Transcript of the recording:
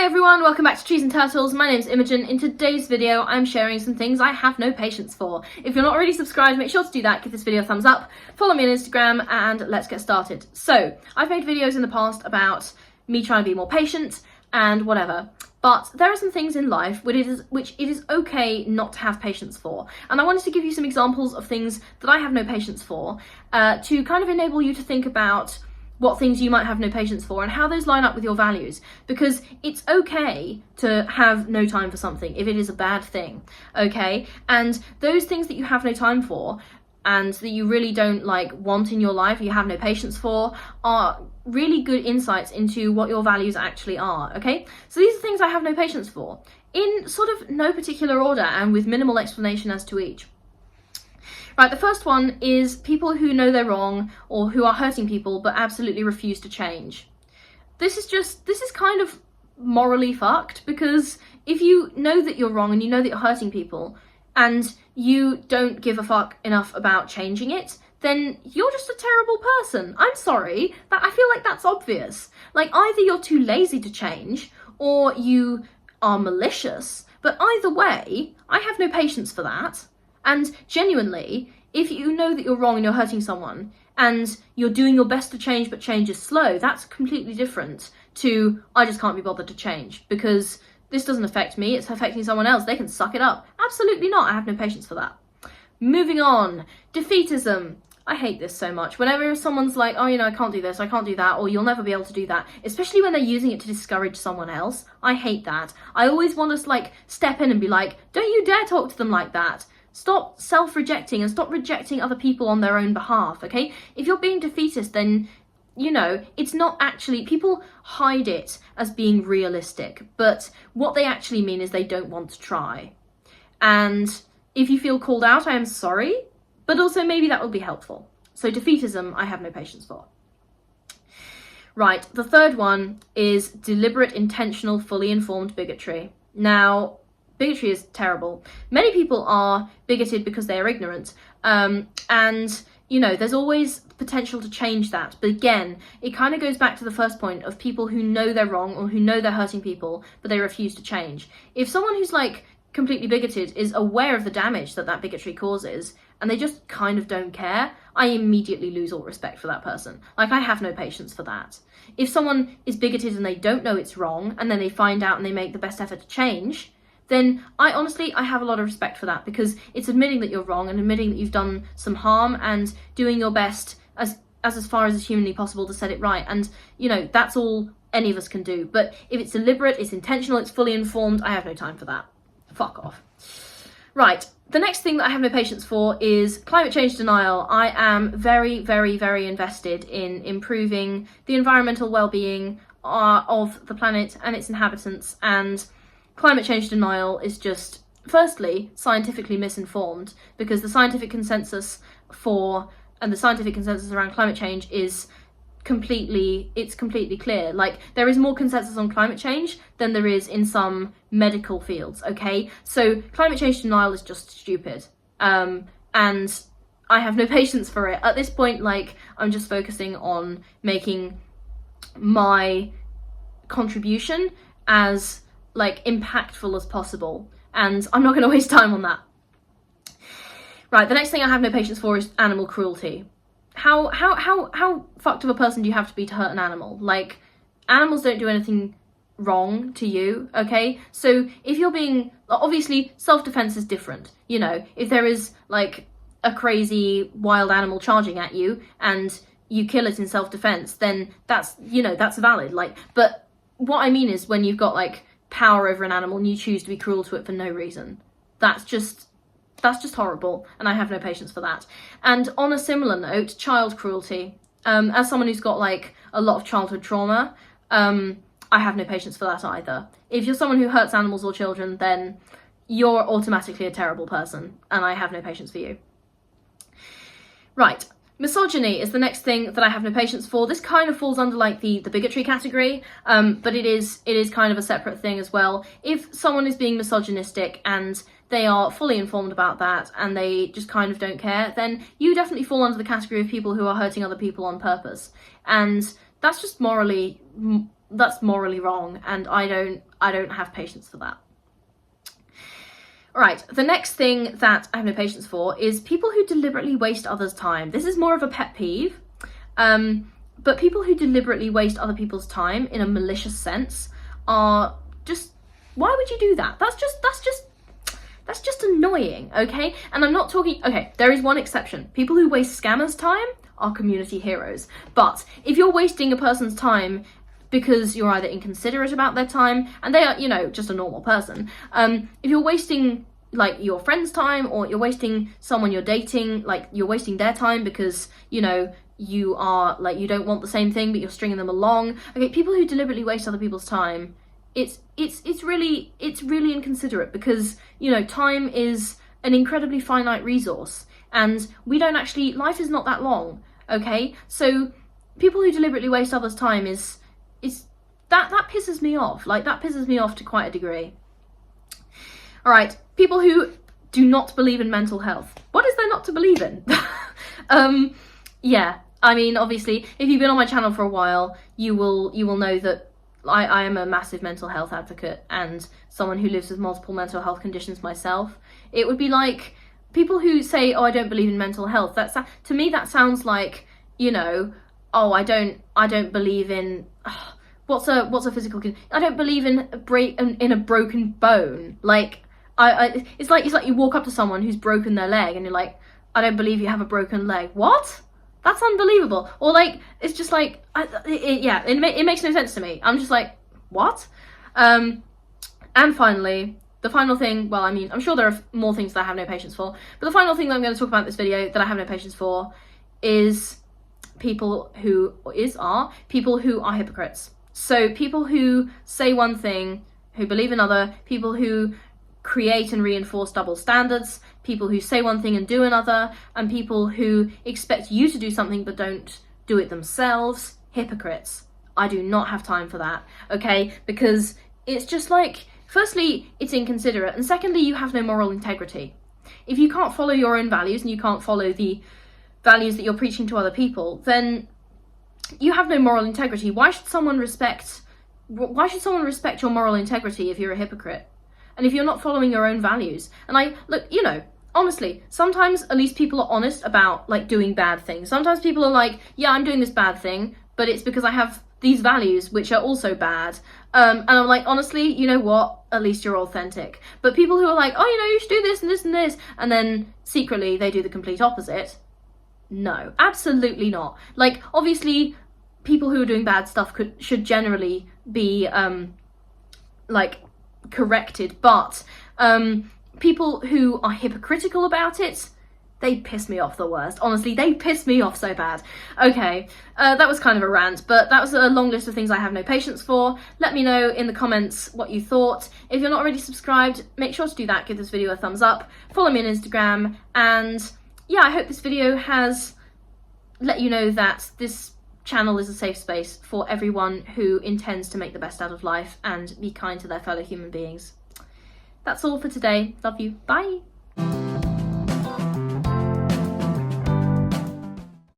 Hi everyone, welcome back to Trees and Turtles. My name's Imogen. In today's video, I'm sharing some things I have no patience for. If you're not already subscribed, make sure to do that, give this video a thumbs up, follow me on Instagram, and let's get started. So, I've made videos in the past about me trying to be more patient and whatever, but there are some things in life which it is okay not to have patience for. And I wanted to give you some examples of things that I have no patience for, to kind of enable you to think about what things you might have no patience for and how those line up with your values, because it's okay to have no time for something if it is a bad thing, okay? And those things that you have no time for and that you really don't want in your life, or you have no patience for, are really good insights into what your values actually are, okay? So these are things I have no patience for, in sort of no particular order and with minimal explanation as to each. Right, the first one is people who know they're wrong or who are hurting people but absolutely refuse to change. This is kind of morally fucked, because if you know that you're wrong and you know that you're hurting people and you don't give a fuck enough about changing it, then you're just a terrible person. I'm sorry, but I feel like that's obvious. Either you're too lazy to change or you are malicious, but either way, I have no patience for that. And genuinely, if you know that you're wrong and you're hurting someone and you're doing your best to change but change is slow, that's completely different to I just can't be bothered to change because this doesn't affect me, it's affecting someone else, they can suck it up. Absolutely not, I have no patience for that. Moving on, defeatism. I hate this so much. Whenever someone's like, oh, I can't do this, I can't do that, or you'll never be able to do that, especially when they're using it to discourage someone else, I hate that. I always want to step in and be like, don't you dare talk to them like that. Stop self-rejecting and stop rejecting other people on their own behalf, okay? If you're being defeatist, then, it's not actually... People hide it as being realistic, but what they actually mean is they don't want to try. And if you feel called out, I am sorry, but also maybe that would be helpful. So defeatism, I have no patience for. Right, the third one is deliberate, intentional, fully informed bigotry. Now, bigotry is terrible. Many people are bigoted because they are ignorant. And, there's always potential to change that. But again, it kind of goes back to the first point of people who know they're wrong or who know they're hurting people, but they refuse to change. If someone who's completely bigoted is aware of the damage that bigotry causes, and they just kind of don't care, I immediately lose all respect for that person. I have no patience for that. If someone is bigoted and they don't know it's wrong, and then they find out and they make the best effort to change, then I have a lot of respect for that, because it's admitting that you're wrong and admitting that you've done some harm and doing your best as far as is humanly possible to set it right. And, that's all any of us can do. But if it's deliberate, it's intentional, it's fully informed, I have no time for that. Fuck off. Right, the next thing that I have no patience for is climate change denial. I am very, very, very invested in improving the environmental well-being of the planet and its inhabitants, and climate change denial is just, firstly, scientifically misinformed, because the scientific consensus around climate change is completely clear. There is more consensus on climate change than there is in some medical fields, okay? So climate change denial is just stupid. And I have no patience for it. At this point, I'm just focusing on making my contribution as impactful as possible, and I'm not going to waste time on that. Right, the next thing I have no patience for is animal cruelty. How fucked of a person do you have to be to hurt an animal? Animals don't do anything wrong to you, okay? So if you're being... Obviously, self-defense is different. If there is, a crazy wild animal charging at you and you kill it in self-defense, then that's valid. But what I mean is when you've got, power over an animal and you choose to be cruel to it for no reason. That's just horrible, and I have no patience for that. And on a similar note, child cruelty. As someone who's got a lot of childhood trauma, I have no patience for that either. If you're someone who hurts animals or children, then you're automatically a terrible person, and I have no patience for you. Right. Misogyny is the next thing that I have no patience for. This kind of falls under the bigotry category, but it is kind of a separate thing as well. If someone is being misogynistic and they are fully informed about that and they just kind of don't care, then you definitely fall under the category of people who are hurting other people on purpose. And that's just morally wrong, and I don't have patience for that. Alright, the next thing that I have no patience for is people who deliberately waste others' time. This is more of a pet peeve, but people who deliberately waste other people's time in a malicious sense are just, why would you do that? That's just annoying, okay? And I'm not talking, okay, there is one exception. People who waste scammers' time are community heroes. But if you're wasting a person's time because you're either inconsiderate about their time, and they are, you know, just a normal person, if you're wasting like your friend's time, or you're wasting someone you're dating, like you're wasting their time because, you know, you are like, you don't want the same thing but you're stringing them along. Okay, people who deliberately waste other people's time, it's really inconsiderate, because, you know, time is an incredibly finite resource, and we don't actually, life is not that long, okay? So people who deliberately waste others' time is that pisses me off. Like, that pisses me off to quite a degree. All right, people who do not believe in mental health. What is there not to believe in? Yeah, I mean, obviously, if you've been on my channel for a while, you will know that I am a massive mental health advocate, and someone who lives with multiple mental health conditions myself. It would be like people who say, oh, I don't believe in mental health. To me, that sounds like, you know, oh, I don't believe in, what's a physical condition? I don't believe in a broken bone. Like, it's like you walk up to someone who's broken their leg and you're like, I don't believe you have a broken leg. What? That's unbelievable. Or like, it's just like, it makes no sense to me. I'm just like, what? And finally, the final thing, well, I mean, I'm sure there are more things that I have no patience for, but the final thing that I'm going to talk about in this video that I have no patience for is people who are hypocrites. So people who say one thing, who believe another, people who create and reinforce double standards, people who say one thing and do another, and people who expect you to do something but don't do it themselves. Hypocrites. I do not have time for that, okay? Because it's just like, firstly, it's inconsiderate, and secondly, you have no moral integrity. If you can't follow your own values and you can't follow the values that you're preaching to other people, then you have no moral integrity. Why should someone respect your moral integrity if you're a hypocrite? And if you're not following your own values? And look, you know, honestly, sometimes at least people are honest about, like, doing bad things. Sometimes people are like, yeah, I'm doing this bad thing, but it's because I have these values which are also bad. And I'm like, honestly, you know what? At least you're authentic. But people who are like, oh, you know, you should do this and this and this, and then secretly they do the complete opposite. No, absolutely not. Like, obviously, people who are doing bad stuff should generally be, like, corrected, but people who are hypocritical about it, they piss me off the worst. Honestly, they piss me off so bad. Okay, that was kind of a rant, but that was a long list of things I have no patience for. Let me know in the comments what you thought. If you're not already subscribed, make sure to do that. Give this video a thumbs up, follow me on Instagram, and yeah, I hope this video has let you know that this channel is a safe space for everyone who intends to make the best out of life and be kind to their fellow human beings. That's all for today. Love you. Bye.